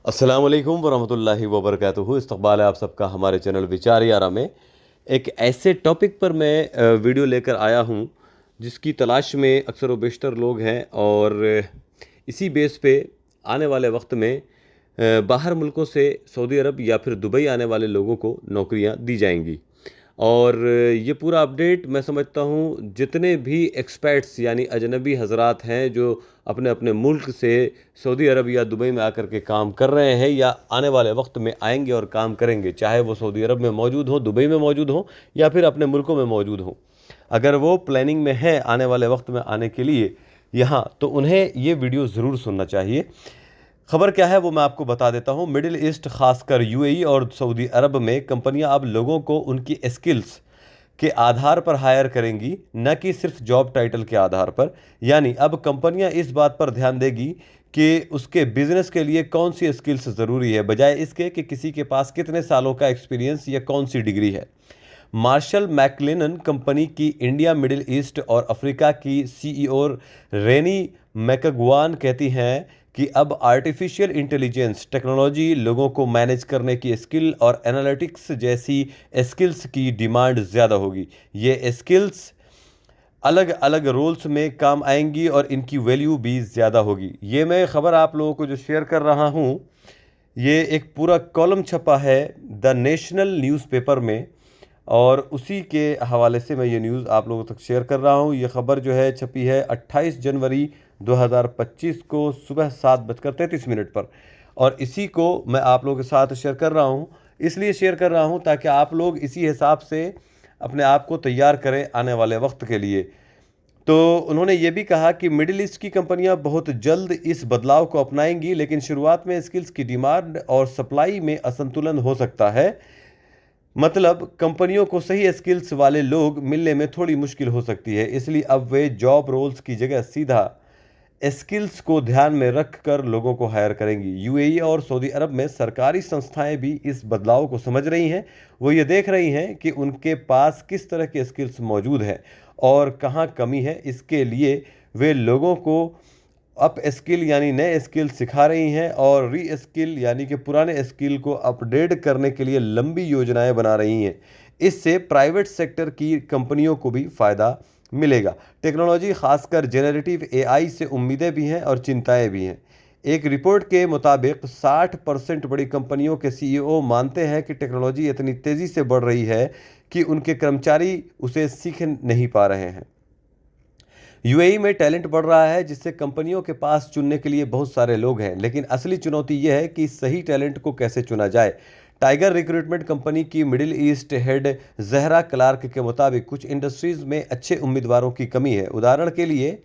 अस्सलाम वालेकुम वरहमतुल्लाहि वबरकातुहू। इस्तक़बाल है आप सबका हमारे चैनल विचार यारा में। एक ऐसे टॉपिक पर मैं वीडियो लेकर आया हूँ जिसकी तलाश में अक्सर व बेशतर लोग हैं और इसी बेस पे आने वाले वक्त में बाहर मुल्कों से सऊदी अरब या फिर दुबई आने वाले लोगों को नौकरियाँ दी जाएंगी। और ये पूरा अपडेट मैं समझता हूँ जितने भी एक्सपर्ट्स यानी अजनबी हजरात हैं जो अपने अपने मुल्क से सऊदी अरब या दुबई में आकर के काम कर रहे हैं या आने वाले वक्त में आएंगे और काम करेंगे, चाहे वो सऊदी अरब में मौजूद हो, दुबई में मौजूद हो या फिर अपने मुल्कों में मौजूद हो, अगर वो प्लानिंग में है आने वाले वक्त में आने के लिए यहाँ, तो उन्हें ये वीडियो ज़रूर सुनना चाहिए। खबर क्या है वो मैं आपको बता देता हूँ। मिडिल ईस्ट, खासकर यूएई और सऊदी अरब में कंपनियां अब लोगों को उनकी स्किल्स के आधार पर हायर करेंगी, न कि सिर्फ जॉब टाइटल के आधार पर। यानी अब कंपनियां इस बात पर ध्यान देगी कि उसके बिजनेस के लिए कौन सी स्किल्स ज़रूरी है, बजाय इसके कि किसी के पास कितने सालों का एक्सपीरियंस या कौन सी डिग्री है। मार्शल मैकलेनन कंपनी की इंडिया, मिडिल ईस्ट और अफ्रीका की सीईओ रेनी मैकगुआन कहती हैं कि अब आर्टिफिशियल इंटेलिजेंस टेक्नोलॉजी, लोगों को मैनेज करने की स्किल और एनालिटिक्स जैसी स्किल्स की डिमांड ज़्यादा होगी। ये स्किल्स अलग अलग रोल्स में काम आएंगी और इनकी वैल्यू भी ज़्यादा होगी। ये मैं ख़बर आप लोगों को जो शेयर कर रहा हूँ, ये एक पूरा कॉलम छपा है द नेशनल न्यूज़पेपर में और उसी के हवाले से मैं ये न्यूज़ आप लोगों तक शेयर कर रहा हूँ। ये ख़बर जो है छपी है 28 जनवरी 2025 को सुबह 7:33 पर, और इसी को मैं आप लोगों के साथ शेयर कर रहा हूँ। इसलिए शेयर कर रहा हूँ ताकि आप लोग इसी हिसाब से अपने आप को तैयार करें आने वाले वक्त के लिए। तो उन्होंने ये भी कहा कि मिडिल ईस्ट की कंपनियां बहुत जल्द इस बदलाव को अपनाएंगी, लेकिन शुरुआत में स्किल्स की डिमांड और सप्लाई में असंतुलन हो सकता है। मतलब कंपनियों को सही स्किल्स वाले लोग मिलने में थोड़ी मुश्किल हो सकती है, इसलिए अब वे जॉब रोल्स की जगह सीधा स्किल्स को ध्यान में रखकर लोगों को हायर करेंगी। यूएई और सऊदी अरब में सरकारी संस्थाएं भी इस बदलाव को समझ रही हैं। वो ये देख रही हैं कि उनके पास किस तरह के स्किल्स मौजूद हैं और कहाँ कमी है। इसके लिए वे लोगों को अप स्किल यानी नए स्किल सिखा रही हैं और री स्किल यानी कि पुराने स्किल को अपडेट करने के लिए लंबी योजनाएं बना रही हैं। इससे प्राइवेट सेक्टर की कंपनियों को भी फ़ायदा मिलेगा। टेक्नोलॉजी, खासकर जेनरेटिव एआई से उम्मीदें भी हैं और चिंताएं भी हैं। एक रिपोर्ट के मुताबिक 60% बड़ी कंपनियों के सीईओ मानते हैं कि टेक्नोलॉजी इतनी तेज़ी से बढ़ रही है कि उनके कर्मचारी उसे सीख नहीं पा रहे हैं। यूएई में टैलेंट बढ़ रहा है, जिससे कंपनियों के पास चुनने के लिए बहुत सारे लोग हैं, लेकिन असली चुनौती यह है कि सही टैलेंट को कैसे चुना जाए। टाइगर रिक्रूटमेंट कंपनी की Middle East head Zahra Clarke के मुताबिक कुछ इंडस्ट्रीज में अच्छे उम्मीदवारों की कमी है। उदाहरण के लिए,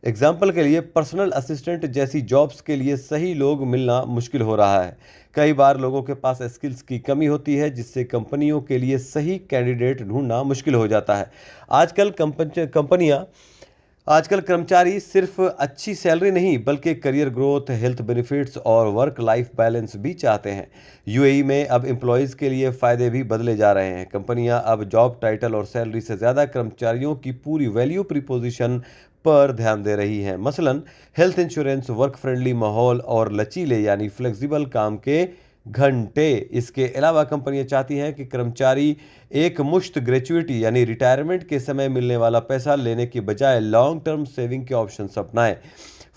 एग्जाम्पल के लिए, पर्सनल असिस्टेंट जैसी जॉब्स के लिए सही लोग मिलना मुश्किल हो रहा है। कई बार लोगों के पास स्किल्स की कमी होती है, जिससे कंपनियों के लिए सही कैंडिडेट ढूंढना मुश्किल हो जाता है। आजकल कर्मचारी सिर्फ अच्छी सैलरी नहीं बल्कि करियर ग्रोथ, हेल्थ बेनिफिट्स और वर्क लाइफ बैलेंस भी चाहते हैं। यूएई में अब एम्प्लॉयज़ के लिए फ़ायदे भी बदले जा रहे हैं। कंपनियां अब जॉब टाइटल और सैलरी से ज़्यादा कर्मचारियों की पूरी वैल्यू प्रीपोजिशन पर ध्यान दे रही हैं। मसलन हेल्थ इंश्योरेंस, वर्क फ्रेंडली माहौल और लचीले यानी फ्लेक्सिबल काम के घंटे। इसके अलावा कंपनियां चाहती हैं कि कर्मचारी एक मुश्त ग्रेचुइटी यानी रिटायरमेंट के समय मिलने वाला पैसा लेने की बजाय लॉन्ग टर्म सेविंग के ऑप्शंस अपनाएं।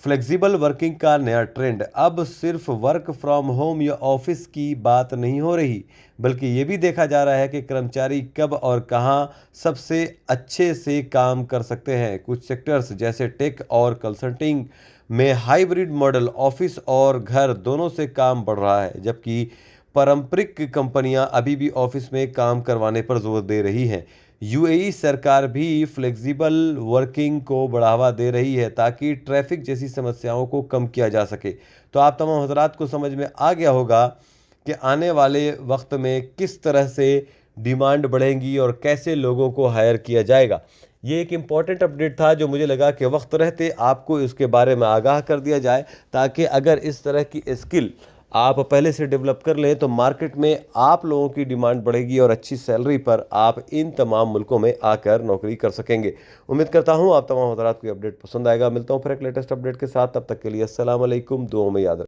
फ्लेक्सिबल वर्किंग का नया ट्रेंड अब सिर्फ वर्क फ्रॉम होम या ऑफिस की बात नहीं हो रही, बल्कि ये भी देखा जा रहा है कि कर्मचारी कब और कहां सबसे अच्छे से काम कर सकते हैं। कुछ सेक्टर्स जैसे टेक और कंसल्टिंग में हाइब्रिड मॉडल, ऑफिस और घर दोनों से काम बढ़ रहा है, जबकि पारंपरिक कंपनियां अभी भी ऑफिस में काम करवाने पर जोर दे रही हैं। यूएई सरकार भी फ्लेक्सिबल वर्किंग को बढ़ावा दे रही है ताकि ट्रैफिक जैसी समस्याओं को कम किया जा सके। तो आप तमाम हजरात को समझ में आ गया होगा कि आने वाले वक्त में किस तरह से डिमांड बढ़ेंगी और कैसे लोगों को हायर किया जाएगा। ये एक इम्पॉर्टेंट अपडेट था जो मुझे लगा कि वक्त रहते आपको इसके बारे में आगाह कर दिया जाए, ताकि अगर इस तरह की स्किल आप पहले से डेवलप कर लें तो मार्केट में आप लोगों की डिमांड बढ़ेगी और अच्छी सैलरी पर आप इन तमाम मुल्कों में आकर नौकरी कर सकेंगे। उम्मीद करता हूँ आप तमाम हज़रात को अपडेट पसंद आएगा। मिलता हूँ फिर एक लेटेस्ट अपडेट के साथ, तब तक के लिए अस्सलाम वालेकुम। दुआओं में याद रखें।